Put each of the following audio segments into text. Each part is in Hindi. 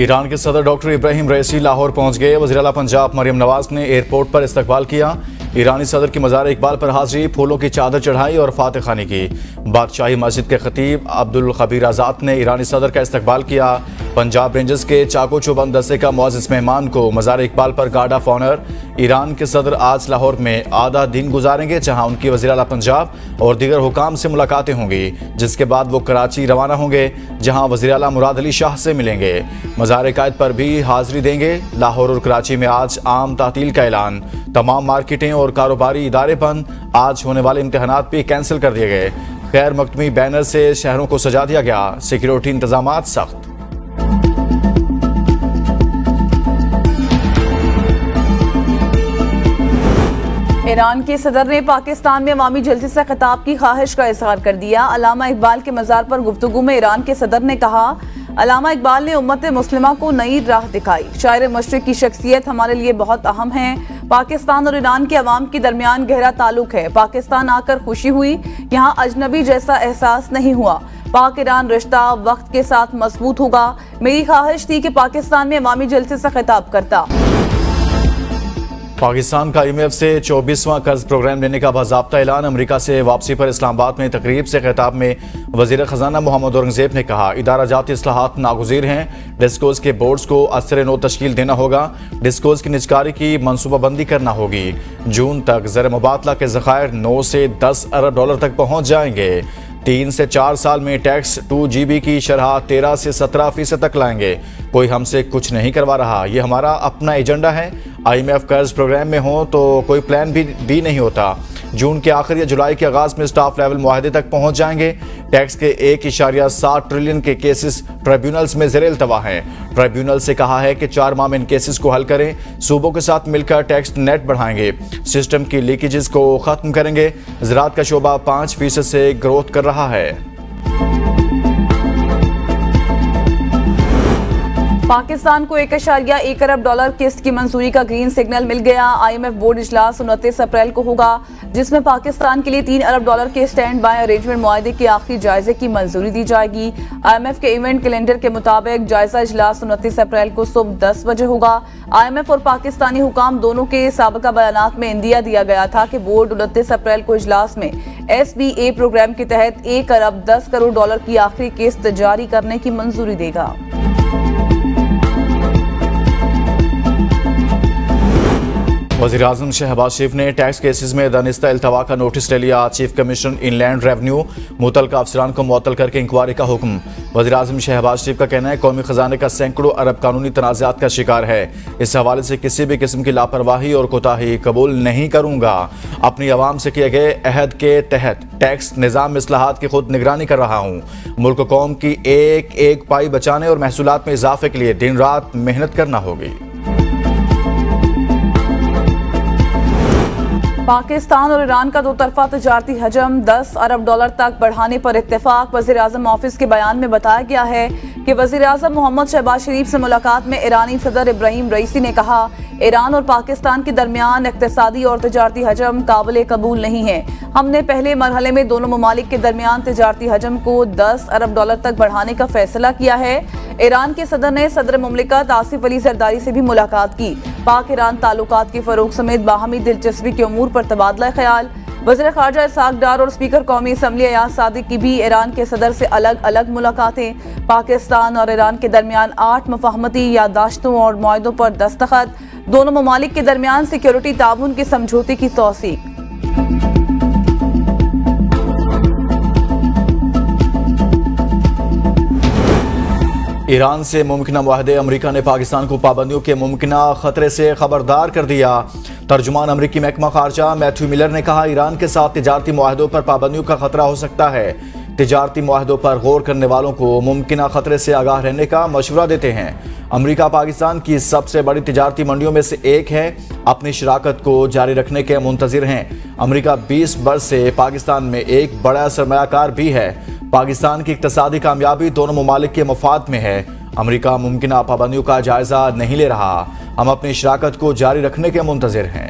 ईरान के सदर डॉक्टर इब्राहिम रईसी लाहौर पहुंच गए। वज़ीर-ए-आला पंजाब मरियम नवाज ने एयरपोर्ट पर इस्तकबाल किया। ईरानी सदर की मज़ार इकबाल पर हाजिरी, फूलों की चादर चढ़ाई और फातिह खानी की। बादशाही मस्जिद के खतीब अब्दुल खबीर आज़ाद ने ईरानी सदर का इस्तकबाल किया। पंजाब रेंजर्स के चाको चौबंद दस्ते का मुअज़्ज़ज़ मेहमान को मज़ार इकबाल पर गार्ड ऑफ ऑनर। ईरान के सदर आज लाहौर में आधा दिन गुजारेंगे, जहां उनकी वज़ीर-ए-आला पंजाब और दीगर हुकाम से मुलाकातें होंगी, जिसके बाद वो कराची रवाना होंगे, जहां वज़ीर-ए-आला मुराद अली शाह से मिलेंगे। मज़ार कायद पर भी हाजिरी देंगे। लाहौर और कराची में आज आम तातील का ऐलान। तमाम मार्केटें और कारोबारी इदारे बंद। आज होने वाले इम्तिहानात भी कैंसिल कर दिए गए। गैर मकतमी बैनर से शहरों को सजा दिया गया। सिक्योरिटी इंतजामात सख्त। ईरान के सदर ने पाकिस्तान में अवामी जलसे से खिताब की ख्वाहिश का इजहार कर दिया। अल्लामा इकबाल के मज़ार पर गुफ्तगू में ईरान के सदर ने कहा, अल्लामा इकबाल ने उम्मत मुस्लिमा को नई राह दिखाई। शायर मशरिक की शख्सियत हमारे लिए बहुत अहम है। पाकिस्तान और ईरान के अवाम के दरमियान गहरा ताल्लुक है। पाकिस्तान आकर खुशी हुई, यहाँ अजनबी जैसा एहसास नहीं हुआ। पाक ईरान रिश्ता वक्त के साथ मजबूत होगा। मेरी ख्वाहिश थी कि पाकिस्तान में अवामी जलसे से खिताब करता। पाकिस्तान का IMF से 24वां कर्ज प्रोग्राम लेने का बाज़ाब्ता ऐलान। अमेरिका से वापसी पर इस्लामाबाद में तकरीब से खिताब में वज़ीर ख़जाना मोहम्मद औरंगज़ेब ने कहा, इदारा जाती इस्लाहात नागुज़ीर हैं। डिस्कोज के बोर्ड्स को असर नो तश्कील देना होगा। डिस्कोज की निजकारी की मनसूबाबंदी करना होगी। जून तक ज़र मुबादला के ज़खायर 9 से 10 अरब डॉलर तक पहुँच जाएंगे। 3 से 4 साल में टैक्स 2GB की शरह 13 से 17% तक लाएंगे। कोई हमसे कुछ नहीं करवा रहा, ये हमारा अपना एजेंडा है। IMF कर्ज प्रोग्राम में हो तो कोई प्लान भी नहीं होता। जून के आखिर या जुलाई के आगाज में स्टाफ लेवल मुआहदे तक पहुंच जाएंगे। टैक्स के 1.7 ट्रिलियन के केसेस ट्राइब्यूनल्स में ज़ेर इल्तवा हैं। ट्राइब्यूनल से कहा है कि 4 माह में इन केसेस को हल करें। सूबों के साथ मिलकर टैक्स नेट बढ़ाएंगे। सिस्टम की लीकेजेस को खत्म करेंगे। ज़राअत का शोबा 5% से ग्रोथ कर रहा है। पाकिस्तान को 1.1 अरब डॉलर किस्त की मंजूरी का ग्रीन सिग्नल मिल गया। IMF बोर्ड इजलास 29 अप्रैल को होगा, जिसमें पाकिस्तान के लिए 3 अरब डॉलर के स्टैंड बाय अरेंजमेंट मुआहदे के आखिरी जायजे की मंजूरी दी जाएगी। IMF के इवेंट कैलेंडर के मुताबिक जायजा इजलास 29 अप्रैल को सुबह 10 बजे होगा। IMF और पाकिस्तानी हुकाम दोनों के साबिका बयानात में इंदिया दिया गया था कि बोर्ड 29 अप्रैल को इजलास में SBA प्रोग्राम के तहत 1 अरब 10 करोड़ डॉलर की आखिरी किस्त जारी करने की मंजूरी देगा। वज़ीर-ए-आज़म शहबाज शरीफ ने टैक्स केसेस में दानिस्ता इल्तवा का नोटिस ले लिया। चीफ कमिश्नर इनलैंड रेवेन्यू मुतल्लिका अफसरान को मुअत्तल करके इंक्वायरी का हुक्म। वज़ीर-ए-आज़म शहबाज शरीफ का कहना है, कौमी खजाने का सैकड़ों अरब कानूनी तनाज़ात का शिकार है। इस हवाले से किसी भी किस्म की लापरवाही और कोताही कबूल नहीं करूंगा। अपनी आवाम से किए गए अहद के तहत टैक्स निज़ाम इस्लाहात की खुद निगरानी कर रहा हूँ। मुल्क कौम की एक एक पाई बचाने और महसूलात में इजाफे के लिए दिन रात मेहनत करना होगी। पाकिस्तान और ईरान का 2 तरफा तजारती हजम 10 अरब डॉलर तक बढ़ाने पर इत्तेफाक। वज़ीर-ए-आज़म ऑफिस के बयान में बताया गया है कि वज़ीर-ए-आज़म मोहम्मद शहबाज शरीफ से मुलाकात में ईरानी सदर इब्राहिम रईसी ने कहा, ईरान और पाकिस्तान के दरमियान इक़्तिसादी और तजारती हजम काबिल कबूल नहीं है। हमने पहले मरहले में दोनों ममालिक के दरमियान तजारती हजम को 10 अरब डॉलर तक बढ़ाने का फैसला किया है। ईरान के सदर ने सदर मुमलिकत आसिफ अली जरदारी से भी मुलाकात की। पाक ईरान ताल्लुकात की फरोग समेत बाहमी दिलचस्पी के उमूर पर तबादला ख्याल। वज़ीर ख़ारजा इसहाक डार और स्पीकर कौमी असम्बली अयाज सादिक की भी ईरान के सदर से अलग अलग मुलाकातें। पाकिस्तान और ईरान के दरमियान 8 मुफाहमती याददाश्तों और मुआहदों पर दस्तखत। दोनों ममालिक के दरमियान सिक्योरिटी ताउन के समझौते की तौसीक। ईरान से मुमकिना मुआहदे। अमेरिका ने पाकिस्तान को पाबंदियों के मुमकिना खतरे से खबरदार कर दिया। तर्जुमान अमेरिकी महकमा खारजा मैथ्यू मिलर ने कहा, ईरान के साथ तिजारती मुआहदों पर पाबंदियों का खतरा हो सकता है। तिजारती मुआहदों पर गौर करने वालों को मुमकिना खतरे से आगाह रहने का मशवरा देते हैं। अमेरिका पाकिस्तान की सबसे बड़ी तिजारती मंडियों में से एक है। अपनी शराकत को जारी रखने के मुंतजिर हैं। अमेरिका 20 बरस से पाकिस्तान में एक बड़ा सरमायाकार भी है। पाकिस्तान की इक्तसादी कामयाबी दोनों ममालिक के मफाद में है। अमेरिका मुमकिना पाबंदियों का जायजा नहीं ले रहा। हम अपनी शराकत को जारी रखने के मुंतजिर हैं।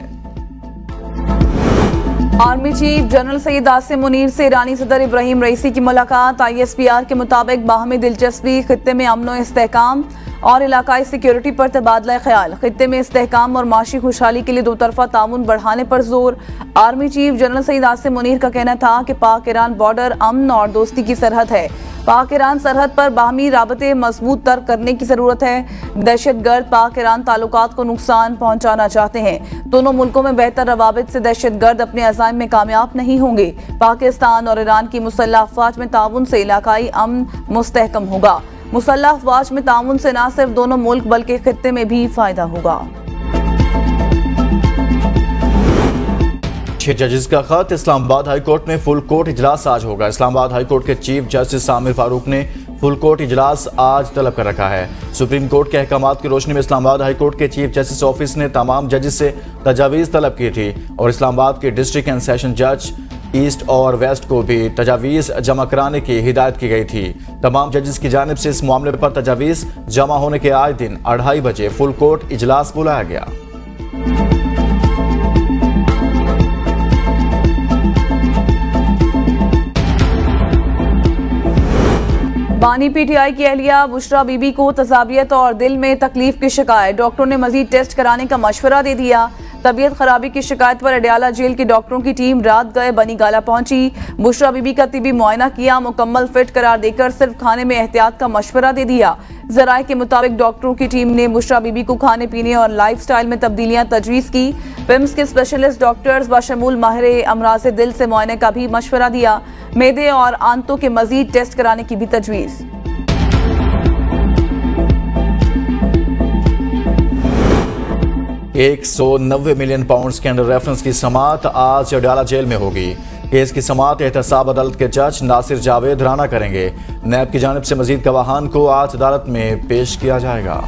Army chief general Syed Asim Munir से ईरानी सदर इब्राहिम रईसी की मुलाकात। ISPR के मुताबिक बाहमी दिलचस्पी, खित्ते में अमन व इस्तेहकाम। और इलाकाई सिक्योरिटी पर तबादला ख्याल। खित्ते में इस्तेहकाम और माशी खुशहाली के लिए दो तरफा ताउन बढ़ाने पर जोर। Army chief general Syed Asim Munir का कहना था कि पाक ईरान बॉर्डर अमन और दोस्ती की सरहद है। पाक ईरान सरहद पर बाहमी राबते मजबूत तर करने की जरूरत है। दहशतगर्द पाक ईरान ताल्लुकात को नुकसान पहुंचाना चाहते हैं। दोनों मुल्कों में बेहतर रवाबित से दहशतगर्द अपने अज़ाइम में कामयाब नहीं होंगे। पाकिस्तान और ईरान की मुसल्लह अफवाज में ताउन से इलाकाई अमन मुस्तहकम होगा। मुसल्लह अफवाज में ताउन से न सिर्फ दोनों मुल्क बल्कि खित्ते में भी फायदा होगा। 6 जजेस का खत। इस्लामाबाद हाई कोर्ट में फुल कोर्ट इजलास आज होगा। इस्लामाबाद हाई कोर्ट के चीफ जस्टिस आमिर फारूक ने फुल कोर्ट इजलास आज तलब कर रखा है। सुप्रीम कोर्ट के अहकामात की रोशनी में इस्लामाबाद हाई कोर्ट के चीफ जस्टिस ऑफिस ने तमाम जजेस से तजावीज़ तलब की थी और इस्लामाबाद के डिस्ट्रिक्ट एंड सेशन जज ईस्ट और वेस्ट को भी तजावीज़ जमा कराने की हिदायत की गई थी। तमाम जजेस की जानिब से इस मामले पर तजावीज़ जमा होने के आए दिन 2:30 बजे फुल कोर्ट इजलास बुलाया गया। बानी पीटीआई की अहलिया बुशरा बीबी को तजाबियत और दिल में तकलीफ की शिकायत। डॉक्टरों ने मजीद टेस्ट कराने का मशवरा दे दिया। तबीयत खराबी की शिकायत पर अडयाला जेल की डॉक्टरों की टीम रात गए बनी गाला पहुंची। बुशरा बीबी का तिबी मुआयना किया, मुकम्मल फिट करार देकर सिर्फ खाने में एहतियात का मशवरा दे दिया। जराये के मुताबिक डॉक्टरों की टीम ने बुशरा बीबी को खाने पीने और लाइफस्टाइल में तब्दीलियां तजवीज की। पिम्स के स्पेशलिस्ट डॉक्टर्स बशमूल माहिर अमराज दिल से मुआयने का भी मशवरा दिया। मेदे और आंतों के मजीद टेस्ट कराने की भी तजवीज़। £190 मिलियन स्कैंडल रेफरेंस की समाअत आज अडयाला जेल में होगी। केस की समाअत एहतसाब अदालत के जज नासिर जावेद राना करेंगे। नैब की जानिब से मजीद गवाहान को आज अदालत में पेश किया जाएगा।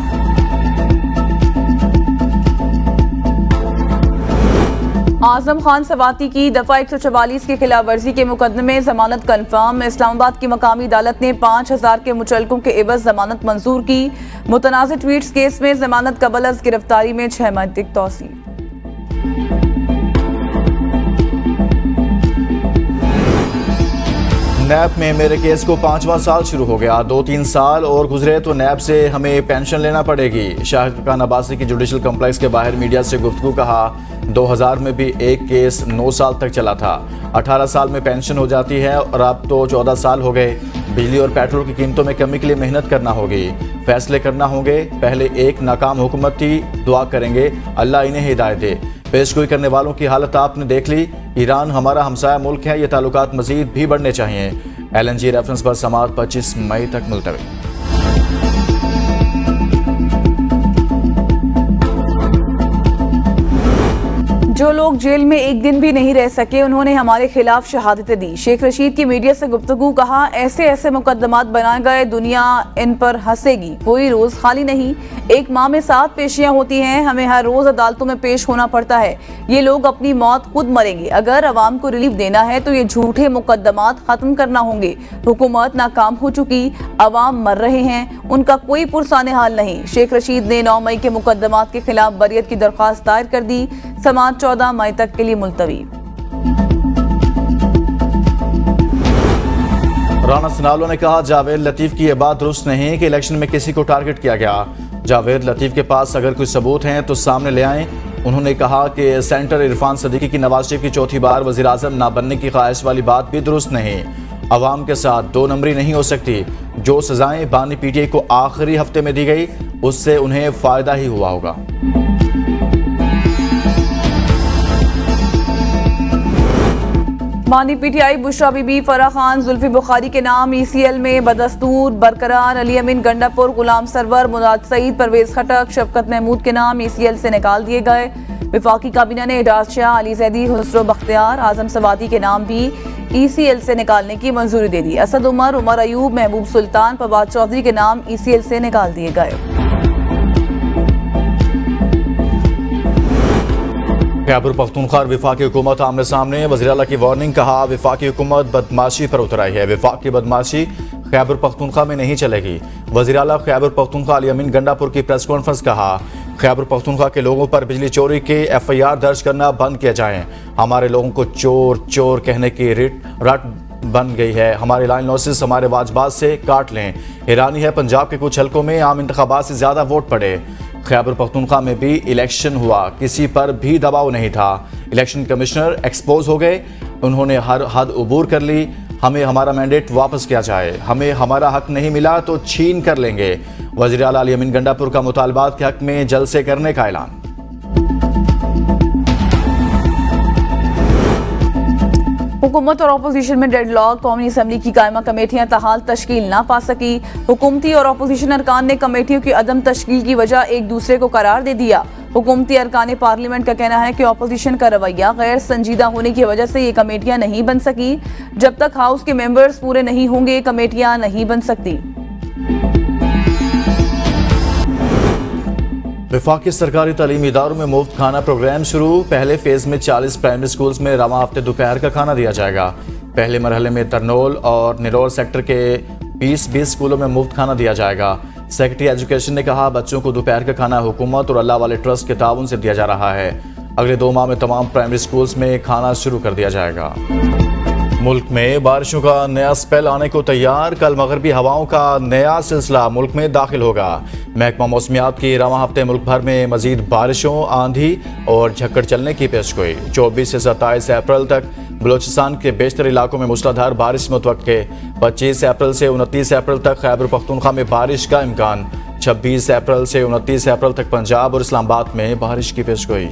आजम खान सवाती की दफा 144 की खिलाफ वर्जी के मुकदमे जमानत कन्फर्म। इस्लामाबाद की मकामी अदालत ने 5000 के मुचलकों के एवज जमानत मंजूर की। मुतनाज़ ट्वीट्स केस में जमानत कबल अज गिरफ्तारी में 6 माह तक तौसील। नैब में मेरे केस को 5वां साल शुरू हो गया। 2-3 साल और गुजरे तो नैब से हमें पेंशन लेना पड़ेगी। शाहिद खान अब्बासी की जुडिशल कम्प्लेक्स के बाहर मीडिया से गुफ्तगू। कहा 2000 में भी एक केस 9 साल तक चला था। 18 साल में पेंशन हो जाती है और अब तो 14 साल हो गए। बिजली और पेट्रोल की कीमतों में कमी के लिए मेहनत करना होगी, फैसले करना होंगे। पहले एक नाकाम हुकूमत थी, दुआ करेंगे अल्लाह इन्हें हिदायत दे। पेशगोई करने वालों की हालत आपने देख ली। ईरान हमारा हमसाया मुल्क है, ये ताल्लुकात मजीद भी बढ़ने चाहिए। LNG रेफरेंस पर समाअत 25 मई तक मुलतवी। जो लोग जेल में एक दिन भी नहीं रह सके उन्होंने हमारे खिलाफ शहादतें दी। शेख रशीद की मीडिया से गुफ्तगू। कहा ऐसे ऐसे मुकदमात बनाए गए, दुनिया इन पर हंसेगी, कोई रोज खाली नहीं। एक माह में 7 पेशियां होती हैं, हमें हर रोज अदालतों में पेश होना पड़ता है। ये लोग अपनी मौत खुद मरेंगे। अगर अवाम को रिलीफ देना है तो ये झूठे मुकदमात खत्म करना होंगे। हुकूमत नाकाम हो चुकी, अवाम मर रहे हैं, उनका कोई पुरसाने हाल नहीं। शेख रशीद ने 9 मई के मुकदमात के खिलाफ बरियत की दरख्वास्त दायर कर दी। समाअत 14 मई तक के लिए मुलतवी। राना सनालो ने कहा जावेद लतीफ की यह बात दुरुस्त नहीं कि इलेक्शन में किसी को टारगेट किया गया। जावेद लतीफ के पास अगर कोई सबूत हैं तो सामने ले आएं। उन्होंने कहा कि सेंटर इरफान सदीकी की नवाज शरीफ की चौथी बार वज़ीर आज़म ना बनने की ख्वाहिश वाली बात भी दुरुस्त नहीं। अवाम के साथ 2 नंबरी नहीं हो सकती। जो सजाएं बानी पीटीआई को आखिरी हफ्ते में दी गई उससे उन्हें फायदा ही हुआ होगा। बानी पीटीआई बुशरा बीबी, फराह खान, जुल्फी बुखारी के नाम ECL में बदस्तूर बरकरार। अली अमीन गंडापुर, गुलाम सरवर, मुराद सईद, परवेज खटक, शफकत महमूद के नाम ECL से निकाल दिए गए। विफाकी काबीना ने एजाज शाह, अली जैदी, हुस्रो बख्तियार, आजम सवाती के नाम भी ECL से निकालने की मंजूरी दे दी। असद उमर, उमर अयूब, महबूब सुल्तान, फवाद चौधरी के नाम ECL से निकाल दिए गए। खैबर पख्तूनख्वा और वफाकी हुकूमत आमने सामने। वज़ीर आला की वार्निंग। कहा वफाकी हुकूमत बदमाशी पर उतर आई है। वफाक की बदमाशी खैबर पख्तूनख्वा में नहीं चलेगी। वज़ीर आला खैबर पख्तूनख्वा अली अमीन गंडापुर की प्रेस कॉन्फ्रेंस। कहा खैबर पख्तूनख्वा के लोगों पर बिजली चोरी के FIR दर्ज करना बंद किया जाए। हमारे लोगों को चोर चोर कहने की रट बन गई है। हमारे लाइन लॉसेस हमारे वाजबात से काट लें। हैरानी है पंजाब के कुछ हलकों में आम इंतखाबात से ज्यादा वोट पड़े। खैबर पख्तूनख्वा में भी इलेक्शन हुआ, किसी पर भी दबाव नहीं था। इलेक्शन कमिश्नर एक्सपोज हो गए, उन्होंने हर हद उबूर कर ली। हमें हमारा मैंडेट वापस किया जाए, हमें हमारा हक नहीं मिला तो छीन कर लेंगे। वज़ीर आला अली अमीन गंडापुर का मुतालबात के हक में जलसे करने का ऐलान। हुकूमत और अपोजिशन में डेडलॉक, कौमी असम्बली की कायमा कमेटियां ताहाल तश्कील ना पा सकी। हुकूमती और अपोजिशन अरकान ने कमेटियों की अदम तश्कील की वजह एक दूसरे को करार दे दिया। हुकूमती अरकान पार्लियामेंट का कहना है कि अपोजिशन का रवैया गैर संजीदा होने की वजह से ये कमेटियां नहीं बन सकी। जब तक हाउस के मेंबर्स पूरे नहीं होंगे कमेटियां नहीं बन सकती। वफाकी सरकारी तालीमी इदारों में मुफ्त खाना प्रोग्राम शुरू। पहले फेज में 40 प्राइमरी स्कूल्स में रवा हफ्ते दोपहर का खाना दिया जाएगा। पहले मरहले में तरनोल और निरोल सेक्टर के 20 स्कूलों में मुफ्त खाना दिया जाएगा। सेक्रेटरी एजुकेशन ने कहा, बच्चों को दोपहर का खाना हुकूमत और अल्लाह वाले ट्रस्ट के ताउन से दिया जा रहा है। अगले 2 माह में तमाम प्राइमरी स्कूल्स में खाना शुरू कर दिया जाएगा। मुल्क में बारिशों का नया स्पेल आने को तैयार। कल मगरबी हवाओं का नया सिलसिला मुल्क में दाखिल होगा। महकमा मौसमियात की रवां हफ्ते मुल्क भर में मजीद बारिशों, आंधी और झक्कड़ चलने की पेशगोई। 24 से 27 अप्रैल तक बलोचिस्तान के बेशतर इलाकों में मूसलाधार बारिश मुतवक्के। 25 अप्रैल से 29 अप्रैल तक खैबर पख्तूनख्वा में बारिश का इम्कान। 26 अप्रैल से 29 अप्रैल तक पंजाब और इस्लामाबाद में बारिश की पेशगोई।